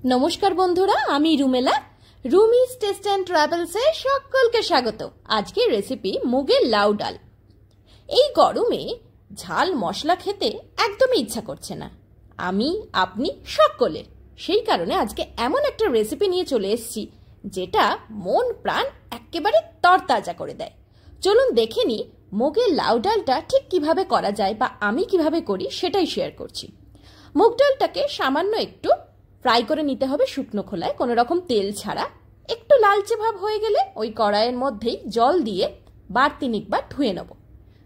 नमस्कार बंधुरा आमी रुमेला रूमिज टेस्ट एंड ट्रैवल्से सकलके स्वागत। आज के रेसिपि मुगेर लाउ डाल। এই গরমে ঝাল মশলা খেতে একদমই ইচ্ছা করছে না, আমি আপনি সকলের। সেই কারণে আজকে এমন একটা রেসিপি নিয়ে চলে এসেছি যেটা মন প্রাণ একেবারে তরতাজা করে দেয়। চলুন দেখে নিই মুগের লাউ ডালটা ঠিক কিভাবে করা যায় বা আমি কিভাবে করি সেটাই শেয়ার করছি। মুগ ডালটাকে সামান্য একটু ফ্রাই করে নিতে হবে শুকনো খোলায়, কোনো রকম তেল ছাড়া। একটু লালচে ভাব হয়ে গেলে ওই কড়াইয়ের মধ্যেই জল দিয়ে বার তিনেকবার ধুয়ে নেব।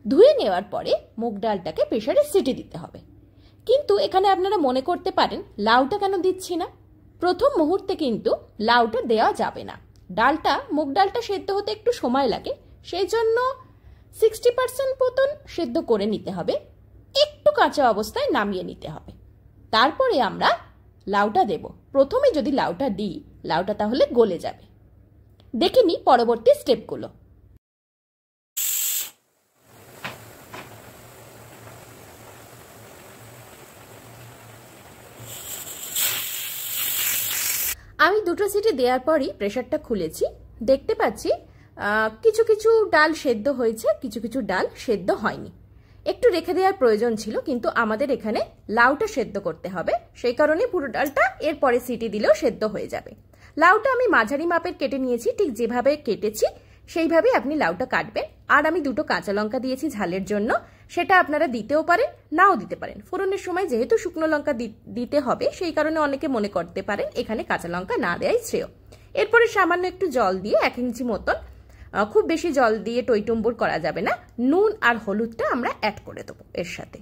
ধুয়ে নেওয়ার পরে মুগ ডালটাকে প্রেসারে সিটি দিতে হবে। কিন্তু এখানে আপনারা মনে করতে পারেন লাউটা কেন দিচ্ছি না। প্রথম মুহূর্তে কিন্তু লাউটা দেওয়া যাবে না। ডালটা মুগ ডালটা সেদ্ধ হতে একটু সময় লাগে, সেই জন্য 60% মতন সেদ্ধ করে নিতে হবে, একটু কাঁচা অবস্থায় নামিয়ে নিতে হবে। তারপরে আমরা লাউটা দেব। প্রথমে যদি লাউটা দিই লাউটা তাহলে গলে যাবে। দেখে নিই পরবর্তী স্টেপগুলো। আমি দুটো সিটি দেওয়ার পরই প্রেসারটা খুলেছি। দেখতে পাচ্ছি কিছু কিছু ডাল সেদ্ধ হয়েছে, কিছু কিছু ডাল সেদ্ধ হয়নি। একটু রেখে দেওয়ার প্রয়োজন ছিল, কিন্তু আমাদের এখানে লাউটা সেদ্ধ করতে হবে, সেই কারণে পুরো ডালটা এরপরে সিটি দিলেও সেদ্ধ হয়ে যাবে। লাউটা আমি মাঝারি মাপের কেটে নিয়েছি, ঠিক যেভাবে কেটেছি সেইভাবেই আপনি লাউটা কাটবেন। আর আমি দুটো কাঁচা লঙ্কা দিয়েছি ঝালের জন্য, সেটা আপনারা দিতেও পারেন নাও দিতে পারেন। ফোড়নের সময় যেহেতু শুকনো লঙ্কা দিতে হবে সেই কারণে অনেকে মনে করতে পারেন এখানে কাঁচা লঙ্কা না দেওয়াই শ্রেয়। এরপরে সামান্য একটু জল দিয়ে 1 ইঞ্চি মতন, খুব বেশি জল দিয়ে টইটুম্বুর করা যাবে না, নুন আর হলুদটা আমরা অ্যাড করে দেবো এর সাথে।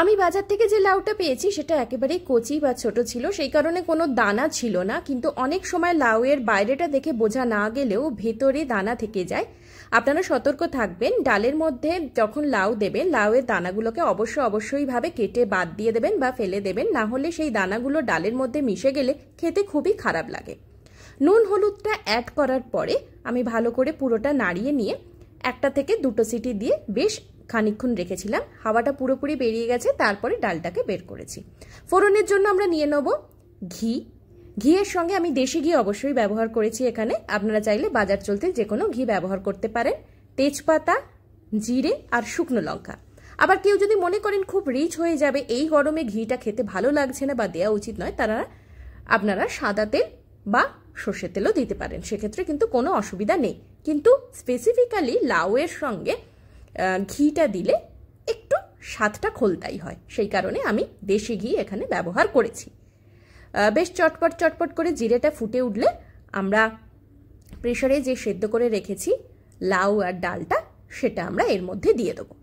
আমি বাজার থেকে যে লাউটা পেয়েছি সেটা একেবারেই কচি বা ছোট ছিল, সেই কারণে কোনো দানা ছিল না। কিন্তু অনেক সময় লাউয়ের বাইরেটা দেখে বোঝা না গেলেও ভেতরে দানা থেকে যায়। আপনারা সতর্ক থাকবেন, ডালের মধ্যে যখন লাউ দেবেন লাউয়ের দানাগুলোকে অবশ্যই ভাবে কেটে বাদ দিয়ে দেবেন বা ফেলে দেবেন, না হলে সেই দানাগুলো ডালের মধ্যে মিশে গেলে খেতে খুবই খারাপ লাগে। নুন হলুদটা অ্যাড করার পরে আমি ভালো করে পুরোটা নাড়িয়ে নিয়ে 1 থেকে 2 সিটি দিয়ে বেশ খানিকক্ষণ রেখেছিলাম। হাওয়াটা পুরোপুরি বেরিয়ে গেছে, তারপরে ডালটাকে বের করেছি। ফোড়নের জন্য আমরা নিয়ে নেব ঘি। ঘিয়ের সঙ্গে আমি দেশি ঘি অবশ্যই ব্যবহার করেছি এখানে, আপনারা চাইলে বাজার চলতে যে কোনো ঘি ব্যবহার করতে পারেন। তেজপাতা, জিরে আর শুকনো লঙ্কা। আবার কেউ যদি মনে করেন খুব রিচ হয়ে যাবে, এই গরমে ঘিটা খেতে ভালো লাগছে না বা দেওয়া উচিত নয়, আপনারা সাদা তেল বা সর্ষের তেলও দিতে পারেন, সেক্ষেত্রে কিন্তু কোনো অসুবিধা নেই। কিন্তু স্পেসিফিক্যালি লাউয়ের সঙ্গে ঘিটা দিলে একটু স্বাদটা খোলতাই হয়, সেই কারণে আমি দেশি ঘি এখানে ব্যবহার করেছি। বেশ চটপট করে জিরেটা ফুটে উঠলে আমরা প্রেসারে যে সেদ্ধ করে রেখেছি লাউ আর ডালটা সেটা আমরা এর মধ্যে দিয়ে দেবো।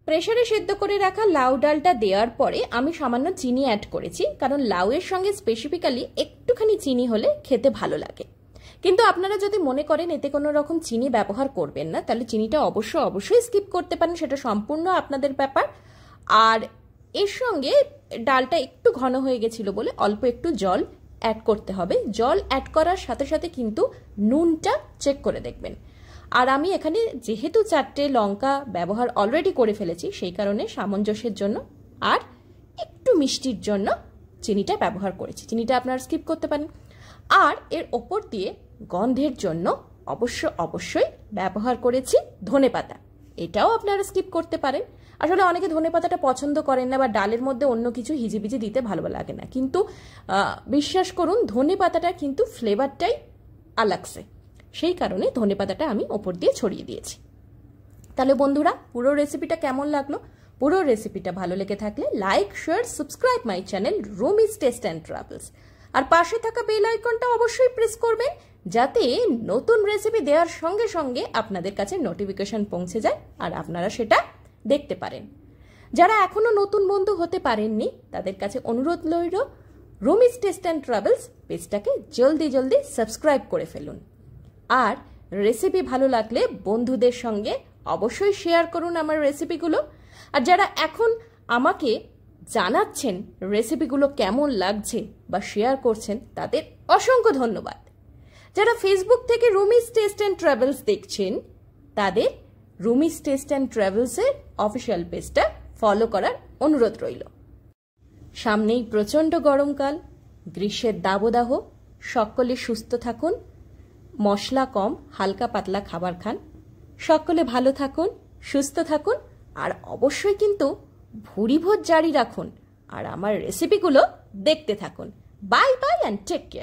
প্রেসারে সেদ্ধ করে রাখা লাউ ডালটা দেওয়ার পরে আমি সামান্য চিনি অ্যাড করেছি, কারণ লাউয়ের সঙ্গে স্পেসিফিক্যালি একটুখানি চিনি হলে খেতে ভালো লাগে। কিন্তু আপনারা যদি মনে করেন এতে কোনো রকম চিনি ব্যবহার করবেন না, তাহলে চিনিটা অবশ্যই স্কিপ করতে পারেন, সেটা সম্পূর্ণ আপনাদের ব্যাপার। আর এর সঙ্গে ডালটা একটু ঘন হয়ে গেছিল বলে অল্প একটু জল অ্যাড করতে হবে। জল অ্যাড করার সাথে সাথে কিন্তু নুনটা চেক করে দেখবেন। আর আমি এখানে যেহেতু 4টে লঙ্কা ব্যবহার অলরেডি করে ফেলেছি, সেই কারণে সামঞ্জস্যের জন্য আর একটু মিষ্টির জন্য চিনিটা ব্যবহার করেছি। চিনিটা আপনারা স্কিপ করতে পারেন। আর এর ওপর দিয়ে গন্ধের জন্য অবশ্যই ব্যবহার করেছি ধনেপাতা, এটাও আপনারা স্কিপ করতে পারেন। আসলে অনেকে ধনেপাতাটা পছন্দ করেন না বা ডালের মধ্যে অন্য কিছু হিজিবিজি দিতে ভালো লাগে না, কিন্তু বিশ্বাস করুন ধনেপাতাটা কিন্তু ফ্লেভারটাই আলাগসে, সেই কারণে ধনেপাতাটা আমি ওপর দিয়ে ছড়িয়ে দিয়েছি। তাহলে বন্ধুরা পুরো রেসিপিটা কেমন লাগলো? পুরো রেসিপিটা ভালো লেগে থাকলে like, share, subscribe my channel Rumi's taste and travels. আর পাশে থাকা বেল আইকনটা অবশ্যই প্রেস করবেন, যাতে নতুন রেসিপি দেওয়ার সঙ্গে সঙ্গে আপনাদের কাছে নোটিফিকেশন পৌঁছে যায় আর আপনারা সেটা দেখতে পারেন। যারা এখনো নতুন বন্ধু হতে পারেননি তাদের কাছে অনুরোধ রইল, রুমিজ টেস্ট অ্যান্ড ট্রাভেলস পেজটাকে জলদি সাবস্ক্রাইব করে ফেলুন। আর রেসিপি ভালো লাগলে বন্ধুদের সঙ্গে অবশ্যই শেয়ার করুন আমার রেসিপিগুলো। আর যারা এখন আমাকে জানাচ্ছেন রেসিপিগুলো কেমন লাগছে বা শেয়ার করছেন তাদের অসংখ্য ধন্যবাদ। যারা ফেসবুক থেকে রুমিজ টেস্ট অ্যান্ড ট্রাভেলস দেখছেন তাদের রুমিজ টেস্ট অ্যান্ড ট্রাভেলসের অফিসিয়াল পেজটা ফলো করার অনুরোধ রইল। সামনেই প্রচণ্ড গরমকাল, গ্রীষ্মের দাবদাহ, সকলে সুস্থ থাকুন, মশলা কম, হালকা পাতলা খাবার খান, সকলে ভালো থাকুন, সুস্থ থাকুন, আর অবশ্যই কিন্তু ভুরিভোজ জারি রাখুন আর আমার রেসিপিগুলো দেখতে থাকুন। Bye bye and take care.